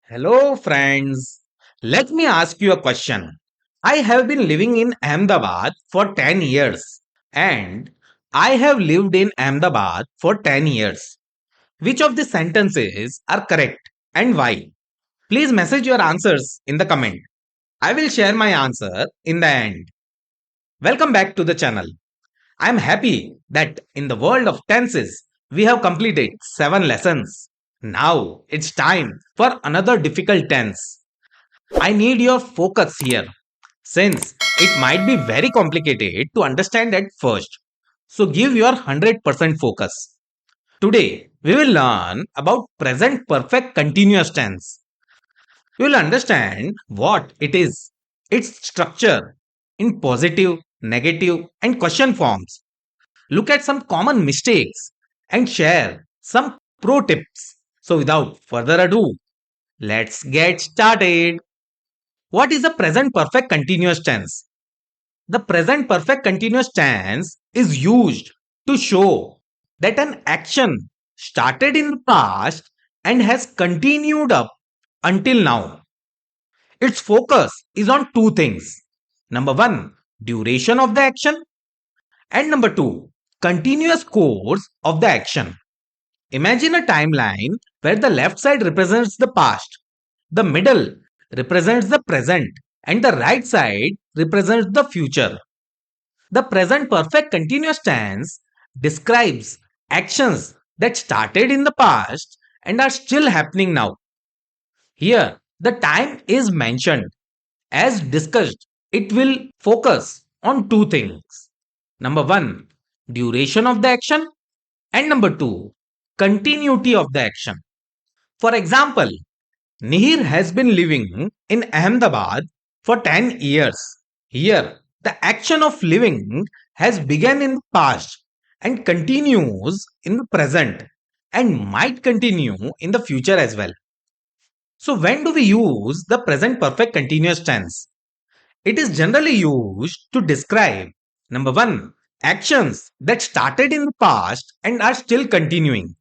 Hello, friends. Let me ask you a question. I have been living in Ahmedabad for 10 years and I have lived in Ahmedabad for 10 years. Which of the sentences are correct and why? Please message your answers in the comment. I will share my answer in the end. Welcome back to the channel. I am happy that in the world of tenses, we have completed 7 lessons. Now it's time for another difficult tense. I need your focus here since it might be very complicated to understand at first. So give your 100% focus. Today we will learn about present perfect continuous tense. We will understand what it is, its structure in positive, negative and question forms. Look at some common mistakes and share some pro tips. So without further ado, let's get started. What is a present perfect continuous tense? The present perfect continuous tense is used to show that an action started in the past and has continued up until now. Its focus is on two things. Number one, duration of the action, and number two, continuous course of the action. Imagine a timeline where the left side represents the past, the middle represents the present, and the right side represents the future. The present perfect continuous tense describes actions that started in the past and are still happening now. Here, the time is mentioned. As discussed, it will focus on two things. Number one, duration of the action, and number two, continuity of the action. For example, Nihir has been living in Ahmedabad for 10 years. Here, the action of living has begun in the past and continues in the present and might continue in the future as well. So, when do we use the present perfect continuous tense? It is generally used to describe number one, actions that started in the past and are still continuing.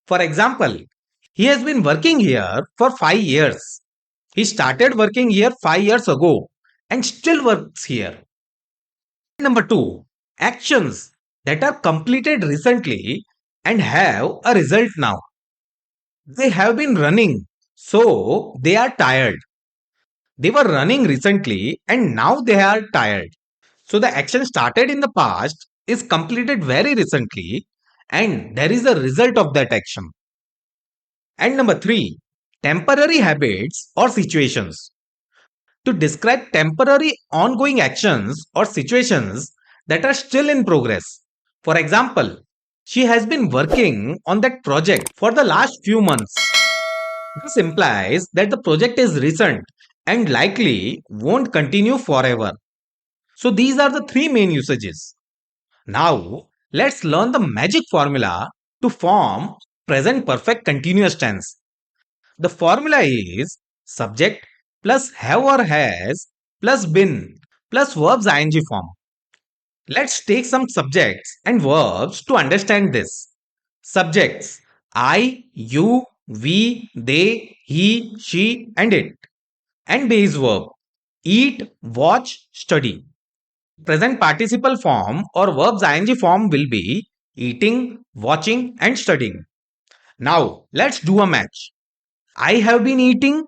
For example, he has been working here for 5 years. He started working here 5 years ago and still works here. Number 2, actions that are completed recently and have a result now. They have been running, so they are tired. They were running recently and now they are tired. So the action started in the past is completed very recently and there is a result of that action. And number 3, temporary habits or situations. To describe temporary ongoing actions or situations that are still in progress. For example, she has been working on that project for the last few months. This implies that the project is recent and likely won't continue forever. So these are the three main usages. Now, let's learn the magic formula to form present perfect continuous tense. The formula is subject plus have or has plus been plus verbs ing form. Let's take some subjects and verbs to understand this. Subjects I, you, we, they, he, she, and it. And base verb eat, watch, study. Present participle form or verbs ing form will be eating, watching, and studying. Now, let's do a match. I have been eating,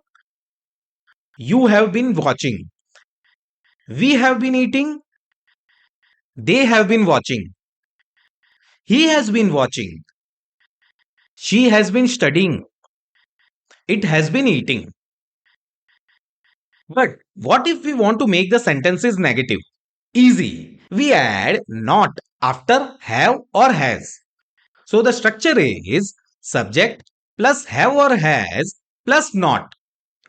you have been watching. We have been eating, they have been watching. He has been watching. She has been studying. It has been eating. But what if we want to make the sentences negative? Easy. We add not after have or has. So the structure is subject plus have or has plus not.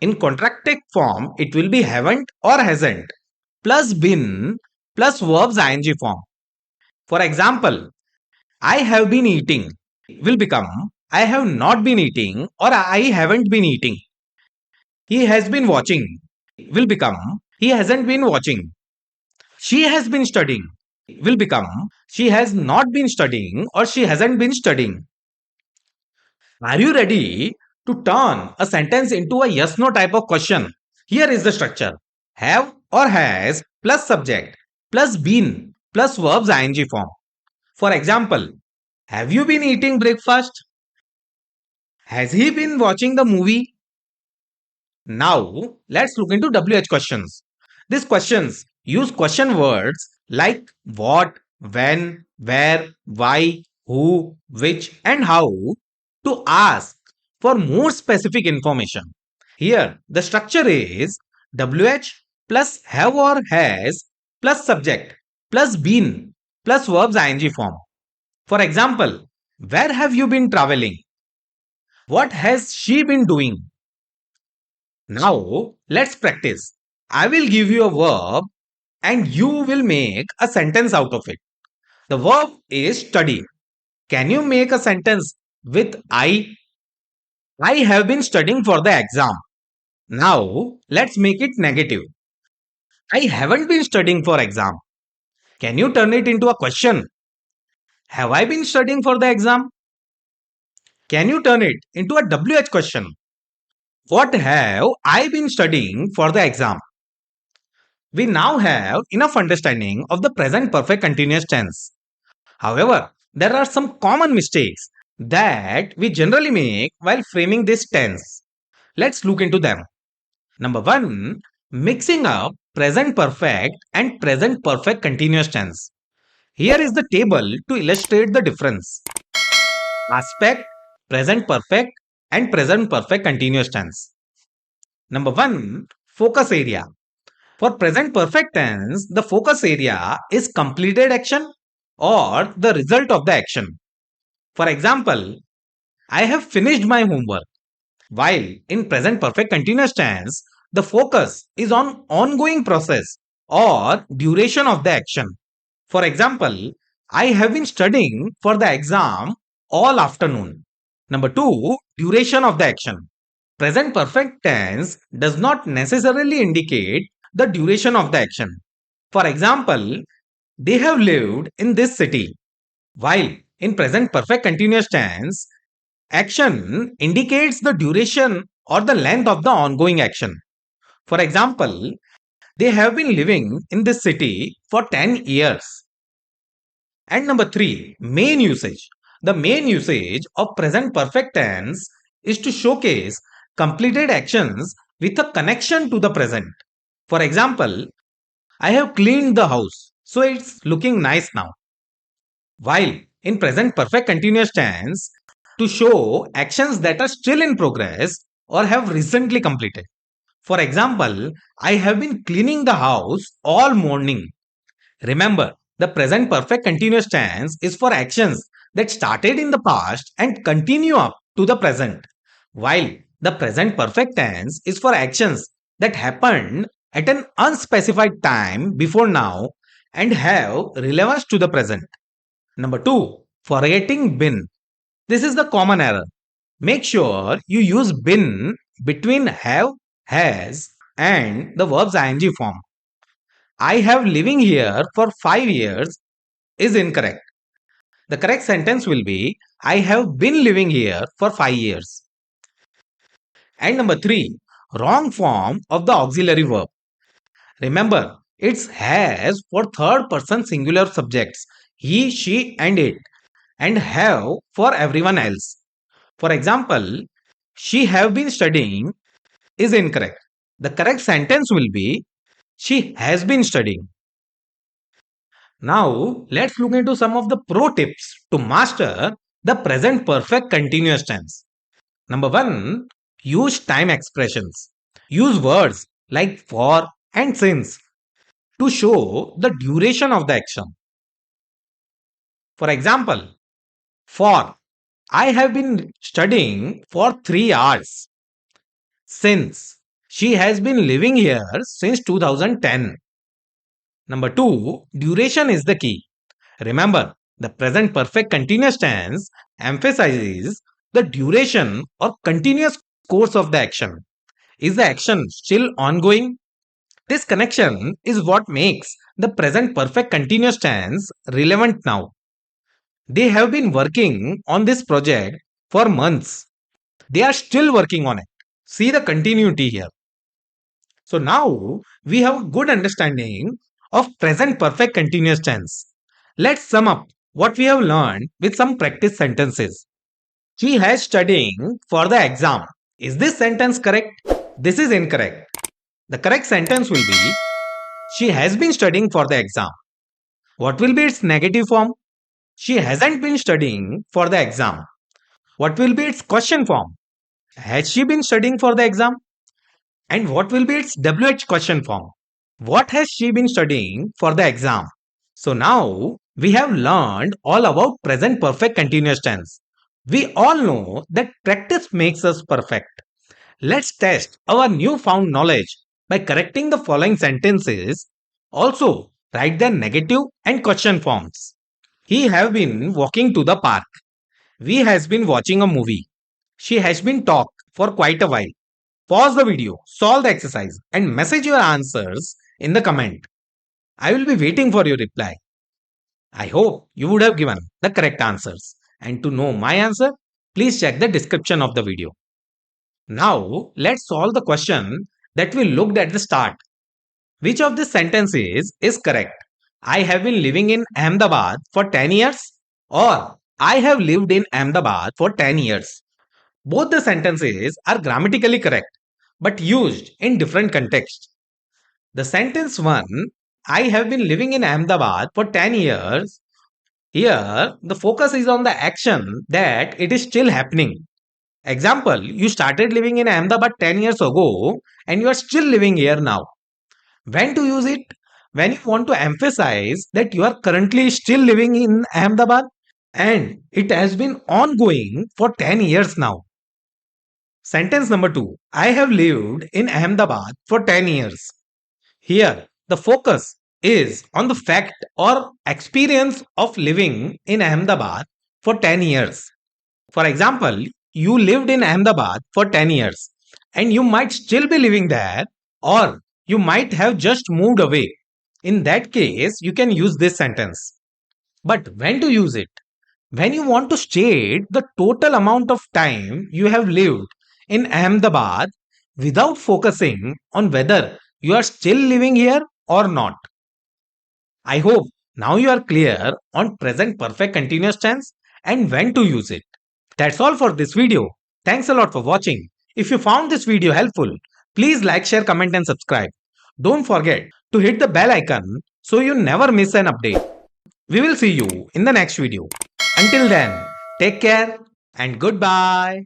In contracted form, it will be haven't or hasn't plus been plus verbs ing form. For example, I have been eating will become I have not been eating or I haven't been eating. He has been watching will become he hasn't been watching. She has been studying will become she has not been studying or she hasn't been studying. Are you ready To turn a sentence into a yes no type of question, here is the structure: have or has plus subject plus been plus verbs ing form. For example, have you been eating breakfast? Has he been watching the movie? Now, let's look into WH questions. These questions use question words like what, when, where, why, who, which, and how to ask for more specific information. Here, the structure is WH plus have or has plus subject plus been plus verbs ing form. For example, where have you been traveling? What has she been doing? Now, let's practice. I will give you a verb and you will make a sentence out of it. The verb is study. Can you make a sentence with I? I have been studying for the exam. Now, let's make it negative. I haven't been studying for exam. Can you turn it into a question? Have I been studying for the exam? Can you turn it into a WH question? What have I been studying for the exam? We now have enough understanding of the present perfect continuous tense. However, there are some common mistakes that we generally make while framing this tense. Let's look into them. Number one, mixing up present perfect and present perfect continuous tense. Here is the table to illustrate the difference. Aspect, present perfect, and present perfect continuous tense. Number one, focus area. For present perfect tense, the focus area is completed action or the result of the action. For example, I have finished my homework. While in present perfect continuous tense, the focus is on ongoing process or duration of the action. For example, I have been studying for the exam all afternoon. Number two, duration of the action. Present perfect tense does not necessarily indicate the duration of the action. For example, they have lived in this city. While in present perfect continuous tense, action indicates the duration or the length of the ongoing action. For example, they have been living in this city for 10 years. And number three, main usage. The main usage of present perfect tense is to showcase completed actions with a connection to the present. For example, I have cleaned the house, so it's looking nice now. While in present perfect continuous tense, to show actions that are still in progress or have recently completed. For example, I have been cleaning the house all morning. Remember, the present perfect continuous tense is for actions that started in the past and continue up to the present, while the present perfect tense is for actions that happened at an unspecified time before now and have relevance to the present. Number two, forgetting bin. This is the common error. Make sure you use been between have, has, and the verbs ing form. I have living here for 5 years is incorrect. The correct sentence will be I have been living here for 5 years. And number 3, wrong form of the auxiliary verb. Remember, it's has for third person singular subjects he, she, and it, and have for everyone else. For example, she have been studying is incorrect. The correct sentence will be she has been studying. Now, let's look into some of the pro tips to master the present perfect continuous tense. Number 1, use time expressions. Use words like for and since to show the duration of the action. For example, for I have been studying for 3 hours. Since she has been living here since 2010. Number 2, duration is the key. Remember, the present perfect continuous tense emphasizes the duration or continuous course of the action. Is the action still ongoing? This connection is what makes the present perfect continuous tense relevant now. They have been working on this project for months. They are still working on it. See the continuity here. So now we have a good understanding of present perfect continuous tense. Let's sum up what we have learned with some practice sentences. She has studying for the exam. Is this sentence correct? This is incorrect. The correct sentence will be she has been studying for the exam. What will be its negative form? She hasn't been studying for the exam. What will be its question form? Has she been studying for the exam? And what will be its WH question form? What has she been studying for the exam? So now we have learned all about present perfect continuous tense. We all know that practice makes us perfect. Let's test our newfound knowledge by correcting the following sentences. Also, write their negative and question forms. He have been walking to the park. We has been watching a movie. She has been talk for quite a while. Pause the video, solve the exercise, and message your answers in the comment. I will be waiting for your reply. I hope you would have given the correct answers. And to know my answer, please check the description of the video. Now, let's solve the question that we looked at the start. Which of these sentences is correct? I have been living in Ahmedabad for 10 years, or I have lived in Ahmedabad for 10 years. Both the sentences are grammatically correct but used in different contexts. The sentence 1, I have been living in Ahmedabad for 10 years. Here, the focus is on the action that it is still happening. Example, you started living in Ahmedabad 10 years ago and you are still living here now. When to use it? When you want to emphasize that you are currently still living in Ahmedabad and it has been ongoing for 10 years now. Sentence number 2, I have lived in Ahmedabad for 10 years. Here, the focus is on the fact or experience of living in Ahmedabad for 10 years. For example, you lived in Ahmedabad for 10 years and you might still be living there, or you might have just moved away. In that case, you can use this sentence. But when to use it? When you want to state the total amount of time you have lived in Ahmedabad without focusing on whether you are still living here or not. I hope now you are clear on present perfect continuous tense and when to use it. That's all for this video. Thanks a lot for watching. If you found this video helpful, please like, share, comment and subscribe. Don't forget to hit the bell icon so you never miss an update. We will see you in the next video. Until then, take care and goodbye.